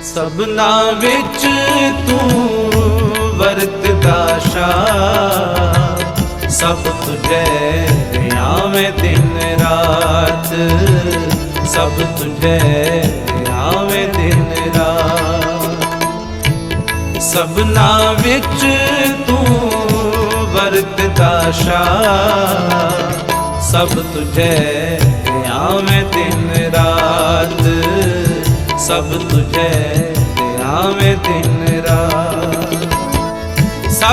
सबना विच तू वरतदा शाह, सब तुझे आवे दिन रात, सब तुझे आवे दिन रात। सबना विच तू वरतदा शाह, सब तुझे आवे दिन रात, सब तुझे आवे दिन रात।